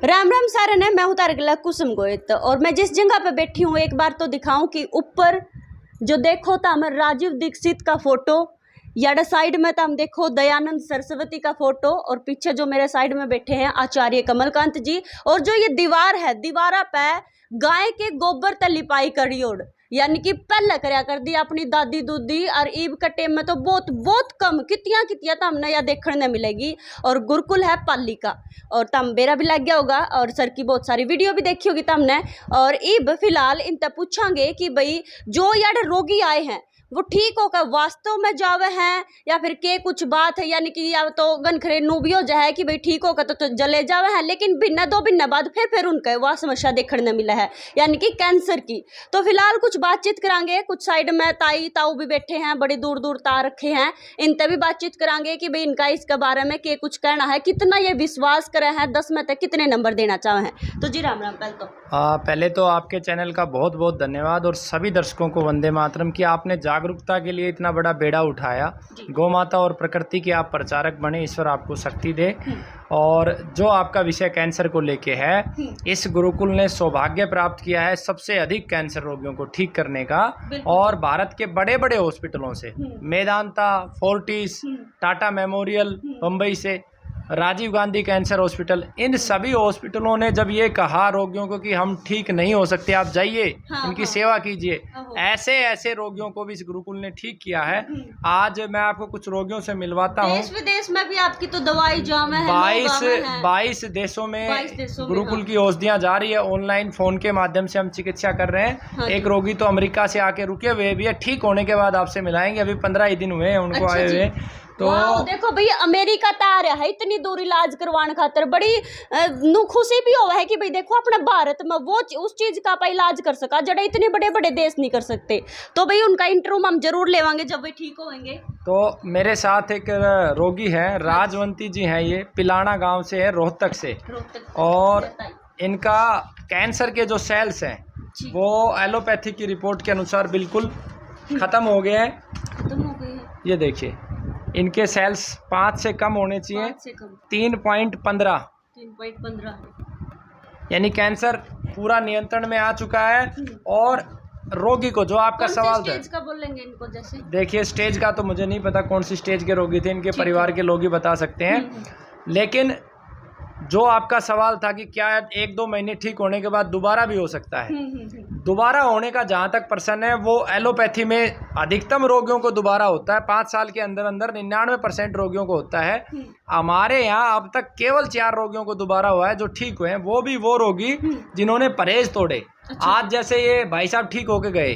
राम राम सारे ने, मैं हूँ तारकला कुसुम गोयत और मैं जिस जगह पे बैठी हूँ एक बार तो दिखाऊं कि ऊपर जो देखो तो हम राजीव दीक्षित का फोटो, याडा साइड में तो हम देखो दयानंद सरस्वती का फोटो और पीछे जो मेरे साइड में बैठे हैं आचार्य कमलकांत जी। और जो ये दीवार है, दीवारा पे गाय के गोबर ते लिपाई करी ओड, यानी कि पहले करया कर दी अपनी दादी दूदी और ईब के टेम में तो बहुत बहुत कम कितिया तो हमने यह देखने न मिलेगी। और गुरुकुल है पाली का और तम बेरा भी लग गया होगा और सर की बहुत सारी वीडियो भी देखी होगी तमने। और ईब फिलहाल इनसे पूछांगे कि भाई जो यार रोगी आए हैं वो ठीक होकर वास्तव में जावे हैं या फिर के कुछ बात है, यानी कि या तो गनखरे नूबियो जो है कि भाई ठीक होकर तो जले जावे हैं, लेकिन भिन्न दो भिन्न बाद फिर उनका वह समस्या देखने मिला है, यानी कि कैंसर की। तो फिलहाल कुछ बातचीत करांगे, कुछ साइड में ताई ताऊ भी बैठे हैं, बड़ी दूर दूर ता रखे हैं, इनसे भी बातचीत करांगे कि भाई इनका इसके बारे में के कुछ कहना है, कितना ये विश्वास करे हैं, 10 में तक कितने नंबर देना चाहे हैं। तो जी राम राम। पहले तो आपके चैनल का बहुत बहुत धन्यवाद और सभी दर्शकों को वंदे मातरम कि आपने जागरूकता के लिए इतना बड़ा बेड़ा उठाया। गौ माता और प्रकृति के आप प्रचारक बने, ईश्वर आपको शक्ति दे। और जो आपका विषय कैंसर को लेके है, इस गुरुकुल ने सौभाग्य प्राप्त किया है सबसे अधिक कैंसर रोगियों को ठीक करने का। और भारत के बड़े बड़े हॉस्पिटलों से, मेदांता, फोर्टिस, टाटा मेमोरियल बम्बई से, राजीव गांधी कैंसर हॉस्पिटल, इन सभी हॉस्पिटलों ने जब ये कहा रोगियों को कि हम ठीक नहीं हो सकते, आप जाइए इनकी सेवा कीजिए, ऐसे ऐसे रोगियों को भी इस गुरुकुल ने ठीक किया है। आज मैं आपको कुछ रोगियों से मिलवाता हूँ। देश विदेश में भी आपकी तो दवाई जाम है, 22 देशों में गुरुकुल की औषधियाँ जा रही है। ऑनलाइन फोन के माध्यम से हम चिकित्सा कर रहे हैं। एक रोगी तो अमेरिका से आके रुके हुए भी है, ठीक होने के बाद आपसे मिलाएंगे। अभी 15 ही दिन हुए हैं उनको आए हुए। तो देखो भैया अमेरिका ता आ रहा है इतनी दूर इलाज करवाने खातर, बड़ी खुशी भी हुआ है कि भाई देखो अपने भारत में वो उस चीज का इलाज कर सका जड़ा इतने बड़े बड़े देश नहीं कर सकते। तो भाई उनका इंटरव्यू हम जरूर लेवांगे जब वे ठीक होंगे। तो मेरे साथ एक रोगी है, राजवंती जी हैं, ये पिलाना गांव से है, रोहतक से। और इनका कैंसर के जो सेल्स हैं वो एलोपैथी की रिपोर्ट के अनुसार बिल्कुल खत्म हो गए हैं। ये देखिए इनके सेल्स 5 से कम होने चाहिए, 3.15 यानी कैंसर पूरा नियंत्रण में आ चुका है। और रोगी को जो आपका सवाल था, स्टेज का बोलेंगे इनको, जैसे देखिए स्टेज का तो मुझे नहीं पता कौन सी स्टेज के रोगी थे, इनके परिवार के लोग ही बता सकते हैं। लेकिन जो आपका सवाल था कि क्या 1-2 महीने ठीक होने के बाद दोबारा भी हो सकता है, दोबारा होने का जहाँ तक प्रश्न है वो एलोपैथी में अधिकतम रोगियों को दोबारा होता है। 5 साल के अंदर अंदर 99% रोगियों को होता है। हमारे यहाँ अब तक केवल 4 रोगियों को दोबारा हुआ है जो ठीक हुए हैं, वो भी वो रोगी जिन्होंने परहेज तोड़े। आज जैसे ये भाई साहब ठीक होके गए,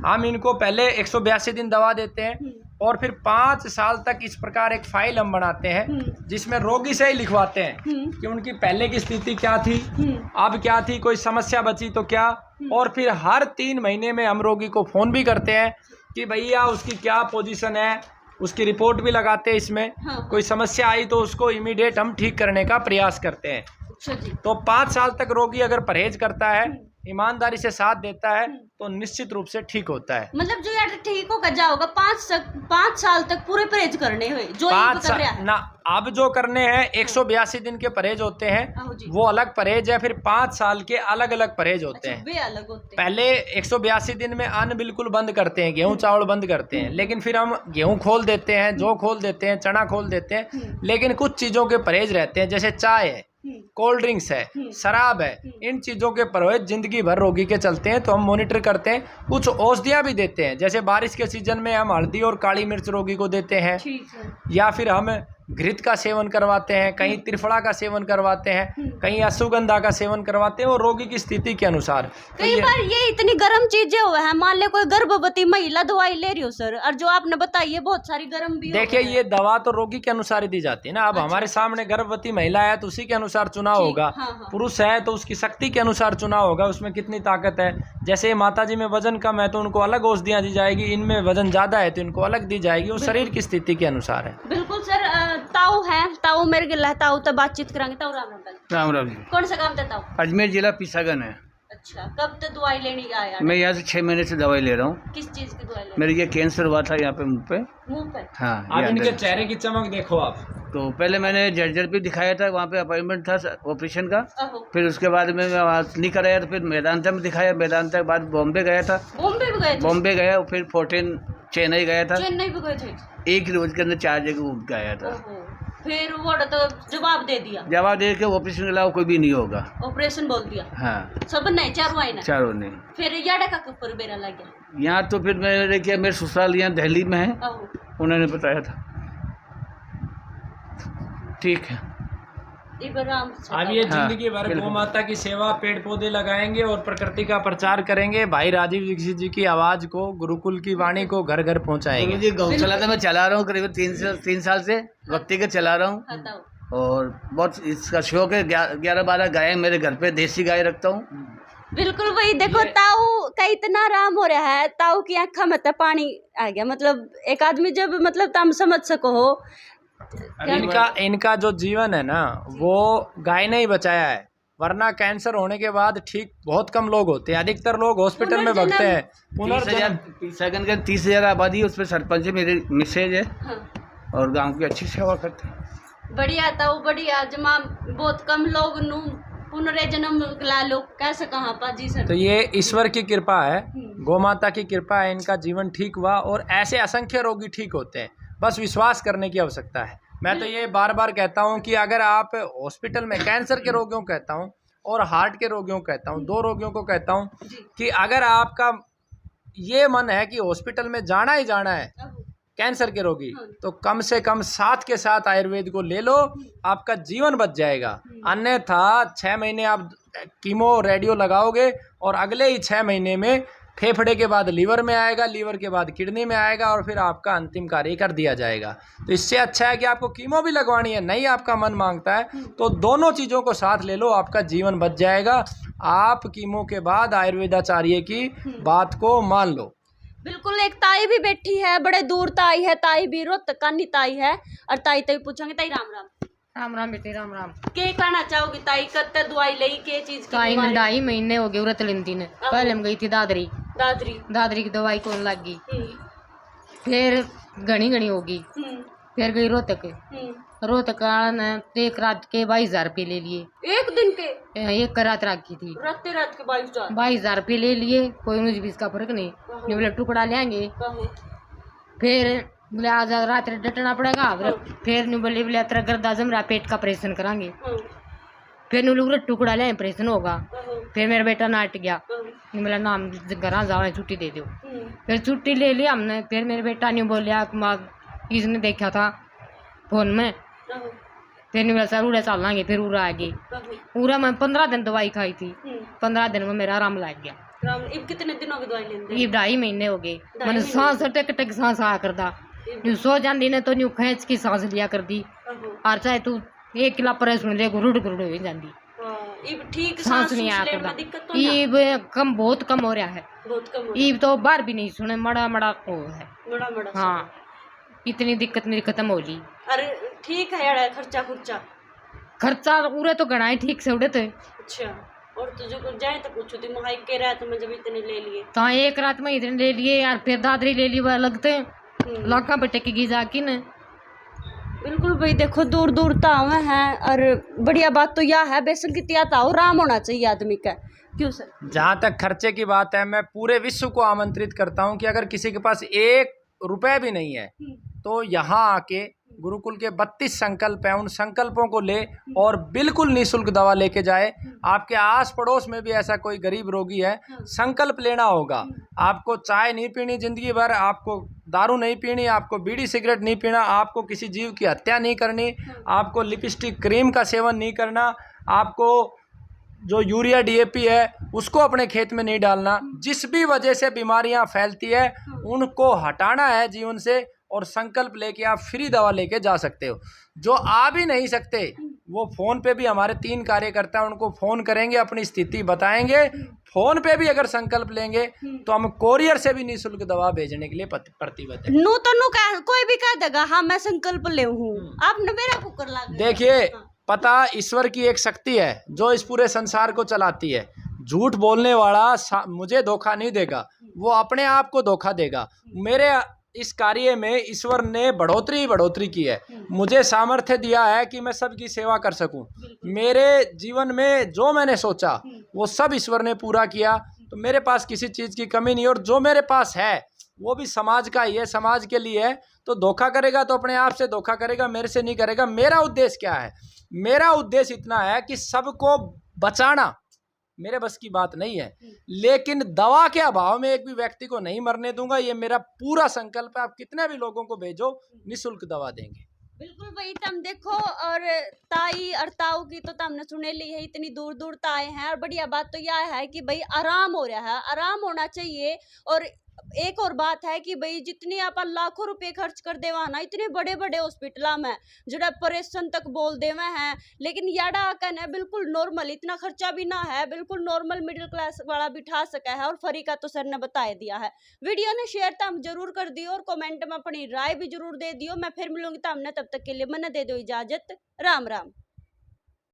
हम इनको पहले 182 दिन दवा देते हैं और फिर 5 साल तक इस प्रकार एक फाइल हम बनाते हैं जिसमें रोगी से ही लिखवाते हैं कि उनकी पहले की स्थिति क्या थी, अब क्या थी, कोई समस्या बची तो क्या। और फिर हर 3 महीने में हम रोगी को फ़ोन भी करते हैं कि भैया उसकी क्या पोजीशन है, उसकी रिपोर्ट भी लगाते हैं इसमें। कोई समस्या आई तो उसको इमीडिएट हम ठीक करने का प्रयास करते हैं। तो 5 साल तक रोगी अगर परहेज करता है, ईमानदारी से साथ देता है तो निश्चित रूप से ठीक होता है। मतलब जो यार ठीक होगा जाओगा 5 साल तक पूरे परहेज करने हुए जो 5 साल ना, अब जो करने हैं 182 दिन के परहेज होते हैं, वो अलग परहेज है। फिर 5 साल के अलग अलग परहेज होते हैं। वे अलग होते हैं। पहले 182 दिन में अन्न बिल्कुल बंद करते हैं, गेहूं चावल बंद करते हैं, लेकिन फिर हम गेहूं खोल देते हैं, जौ खोल देते हैं, चना खोल देते हैं। लेकिन कुछ चीजों के परहेज रहते हैं, जैसे चाय है, कोल्ड ड्रिंक्स है, शराब है, इन चीज़ों के परहेज जिंदगी भर रोगी के चलते हैं। तो हम मॉनिटर करते हैं, कुछ औषधियाँ भी देते हैं, जैसे बारिश के सीजन में हम हल्दी और काली मिर्च रोगी को देते हैं, या फिर हम घृत का सेवन करवाते हैं, कहीं त्रिफला का सेवन करवाते हैं, कहीं अश्वगंधा का सेवन करवाते हैं, और रोगी की स्थिति के अनुसार। कई बार ये इतनी गर्म चीजें हुआ है, मान ले कोई गर्भवती महिला दवाई ले रही हो सर, और जो आपने बताई है बहुत सारी गर्म भी। देखिए ये दवा तो रोगी के अनुसार ही दी जाती है ना। अब हमारे सामने गर्भवती महिला है तो उसी के अनुसार चुनाव होगा। पुरुष है तो उसकी शक्ति के अनुसार चुनाव होगा, उसमें कितनी ताकत है। जैसे माता जी में वजन कम है तो उनको अलग औषधियाँ दी जाएगी, इनमें वजन ज्यादा है तो इनको अलग दी जाएगी, वो शरीर की स्थिति के अनुसार है। बिल्कुल सर। ताऊ है, ताऊ मेरे गिला है, ताऊ तो बातचीत करांगे। ताऊ राम राम। राम राम जी। कौन सा काम था ताऊ? अजमेर जिला पिसागन है। अच्छा, कब तक दवाई लेने आया? मैं यहाँ से 6 महीने से दवाई ले रहा हूँ। किस चीज की दवाई ले? मेरे ये कैंसर हुआ था यहाँ पे मुंह पे। मुंह पे? हाँ, आप ये इनके अंदर। चेहरे की चमक देखो आप। तो पहले मैंने जर्जर भी दिखाया था, वहाँ पे अपॉइंटमेंट था ऑपरेशन का। आहो। फिर उसके बाद में मैं वहाँ नहीं कराया, तो फिर मेदांता में दिखाया। मेदांता के बाद बॉम्बे गया था। बॉम्बे भी गए थे? बॉम्बे गया, फिर 14 चेन्नई गया था। चेन्नई भी गए थे? एक रोज के अंदर 4 जगह घूम के आया था। ओहो। फिर वो तो जवाब दे दिया? जवाब दे के ऑपरेशन के अलावा कोई भी नहीं होगा। ऑपरेशन बोल दिया? हाँ, सब नहीं, चारों आई ना? चारों ने। फिर याडा का ऊपर बेरा लग गया? यहाँ तो फिर मैंने किया, मेरे ससुराल यहाँ दिल्ली में है, आहो। उन्होंने बताया था। ठीक है। इब्राहिम अब ये हाँ, जिंदगी भर बिल्कुल। गौ माता की सेवा, पेड़ पौधे लगाएंगे और प्रकृति का प्रचार करेंगे। भाई राजीव दीक्षित जी की आवाज को, गुरुकुल की वाणी को घर घर पहुंचाएंगे। मुझे गौशाला तो मैं चला रहा हूँ करीब 3 साल से, व्यक्तिगत चला रहा हूँ। बताओ। और बहुत इसका शौक है। 11-12 गाय मेरे घर पे देसी गाय रखता हूँ। बिल्कुल वही देखो, ताऊ का इतना आराम हो रहा है, ताऊ की आंखों में तो पानी आ गया। मतलब एक आदमी जब मतलब तुम समझ सको हो। इनका जो जीवन है ना, वो गाय ने ही बचाया है, वरना कैंसर होने के बाद ठीक बहुत कम लोग होते हैं। अधिकतर लोग हॉस्पिटल में भगते हैं। 30,000 आबादी है, उसमें सरपंच है, मेरे मिसेज है। हाँ। और गांव की अच्छी सेवा करते हैं। बढ़िया ताऊ, बढ़िया। जमा बहुत कम लोग नु पुनर्जन्म ला लो, कैसे कहाँ पाजी सर? तो ये ईश्वर की कृपा है, गौ माता की कृपा है। इनका जीवन ठीक हुआ और ऐसे असंख्य रोगी ठीक होते हैं। बस विश्वास करने की आवश्यकता है। मैं तो ये बार बार कहता हूँ कि अगर आप हॉस्पिटल में कैंसर के रोगियों को कहता हूँ और हार्ट के रोगियों को कहता हूँ, 2 रोगियों को कहता हूँ कि अगर आपका ये मन है कि हॉस्पिटल में जाना ही जाना है, कैंसर के रोगी, तो कम से कम 7 के 7 आयुर्वेद को ले लो, आपका जीवन बच जाएगा। अन्यथा 6 महीने आप कीमो रेडियो लगाओगे और अगले ही 6 महीने में फेफड़े के बाद लीवर में आएगा, लीवर के बाद किडनी में आएगा और फिर आपका अंतिम कार्य कर दिया जाएगा। तो इससे अच्छा है कि आपको कीमो भी लगवानी है, नहीं आपका मन मांगता है तो दोनों चीज़ों को साथ ले लो, आपका जीवन बच जाएगा। आप कीमो के बाद आयुर्वेदाचार्य की बात को मान लो। बिल्कुल। एक ताई भी बैठी है, बड़े दूर ताई है, ताई भी रोहतकानी ताई है। और ताई तभी पूछेंगे, ताई राम राम। राम राम बेटे, राम राम। के कहना चाहोगी ताई? कत्ते दवाई ली, के चीज की? ताई बीमारी? 2.5 महीने हो गए उरत लेंदी ने। पहले हम गई थी दादरी दादरी की दवाई कौन लग गई। फिर घनी होगी। फिर गई रोहतक ने एक रात के 22,000 रुपये ले लिए। एक दिन के? एक रात रखी थी, रात के 22,000। 22,000 रुपये ले लिए। कोई मुझे भी इसका फर्क नहीं, बोले टुकड़ा लेंगे। फिर बोले आज रात डटना पड़ेगा। फिर नहीं बोले तेरा गर्दा जम रहा, पेट का ऑपरेशन करांगे। फिर नहीं बोले टुकड़ा ले, ऑपरेशन होगा। फिर मेरा बेटा नाट गया, नहीं बोला नाम घर जाओ, छुट्टी दे दो। फिर छुट्टी ले ली हमने। फिर मेरे बेटा ने बोलिया इसने देखा था फोन में। फिर नहीं बोला सर उड़ा चल लाएंगे। फिर उड़ा आ गई। पूरा मैं 15 दिन दवाई खाई थी। 15 दिन में मेरा आराम लग गया। अब कितने दिनों की दवाई लेंगे? ये 2.5 महीने हो गए। मैंने सांस टेक सांस आ कर दा, सो जाती ने तो न्यू खेच की सांस लिया कर दी। और चाहे तू 1 किलो पर सुन ले, गुरुड़ हो जाती, ठीक सांस नहीं आया करता। ये कम, बहुत कम हो रहा है। ये तो बाहर भी नहीं सुने, मड़ा वो है। हाँ, इतनी दिक्कत मेरी खत्म हो ली। अरे ठीक है यार, खर्चा उरे तो घना ही ठीक से उड़े थे। अच्छा, और तुझे कुछ जाए तो पूछो तुम हाइक के रात में जब इतने ले लिए तो एक रात में इतने ले लिए यार। फिर दादरी ले ली, वह लगते लाखा पे टेकेगी जाकी ने। बिल्कुल भाई, देखो दूर दूर ताव हैं। और बढ़िया बात तो यह है, बेसन की त्याताओ राम होना चाहिए आदमी का। क्यों सर? जहाँ तक खर्चे की बात है, मैं पूरे विश्व को आमंत्रित करता हूँ कि अगर किसी के पास 1 रुपया भी नहीं है तो यहाँ आके गुरुकुल के 32 संकल्प हैं, उन संकल्पों को ले और बिल्कुल निःशुल्क दवा लेके जाए। आपके आस पड़ोस में भी ऐसा कोई गरीब रोगी है, संकल्प लेना होगा। आपको चाय नहीं पीनी जिंदगी भर, आपको दारू नहीं पीनी, आपको बीड़ी सिगरेट नहीं पीना, आपको किसी जीव की हत्या नहीं करनी, आपको लिपस्टिक क्रीम का सेवन नहीं करना, आपको जो यूरिया DAP है उसको अपने खेत में नहीं डालना। जिस भी वजह से बीमारियां फैलती है उनको हटाना है जीवन से, और संकल्प लेके आप फ्री दवा लेके जा सकते हो। जो आ भी नहीं सकते वो फ़ोन पे भी हमारे 3 कार्यकर्ता हैं, उनको फ़ोन करेंगे, अपनी स्थिति बताएंगे। फ़ोन पे भी अगर संकल्प लेंगे तो हम कोरियर से भी निःशुल्क दवा भेजने के लिए प्रतिबद्ध हैं। कोई भी कह देगा हाँ मैं संकल्प ले हूँ, आपने मेरा कुकर ला। देखिए, पता ईश्वर की एक शक्ति है जो इस पूरे संसार को चलाती है। झूठ बोलने वाला मुझे धोखा नहीं देगा, वो अपने आप को धोखा देगा। मेरे इस कार्य में ईश्वर ने बढ़ोतरी की है, मुझे सामर्थ्य दिया है कि मैं सबकी सेवा कर सकूं। मेरे जीवन में जो मैंने सोचा वो सब ईश्वर ने पूरा किया, तो मेरे पास किसी चीज़ की कमी नहीं। और जो मेरे पास है वो भी समाज का ही है, समाज के लिए है। तो धोखा करेगा तो अपने आप से धोखा करेगा, मेरे से नहीं करेगा। मेरा उद्देश्य क्या है? मेरा उद्देश्य इतना है कि सबको बचाना मेरे बस की बात नहीं है, लेकिन दवा के अभाव में एक भी व्यक्ति को नहीं मरने दूंगा। ये मेरा पूरा संकल्प है। आप कितने भी लोगों को भेजो, निःशुल्क दवा देंगे। बिल्कुल वही तम देखो। और ताई और ताऊ की तो तुमने सुने ली है, इतनी दूर दूर ताए हैं। और बढ़िया बात तो यह है कि भाई आराम हो रहा है, आराम होना चाहिए। और एक और बात है कि भाई जितनी आप लाखों रुपए खर्च कर देवा ना इतने बड़े बड़े हॉस्पिटल में जो ऑपरेशन तक बोल देवे हैं, लेकिन याडा कन है बिल्कुल नॉर्मल, इतना खर्चा भी ना है, बिल्कुल नॉर्मल मिडिल क्लास वाला बिठा सका है। और फ्री का तो सर ने बता दिया है। वीडियो ने शेयर तम जरूर कर दियो और कमेंट में अपनी राय भी जरूर दे दियो। मैं फिर मिलूंगी तमने, तब तक के लिए मना दे दो इजाजत। राम राम।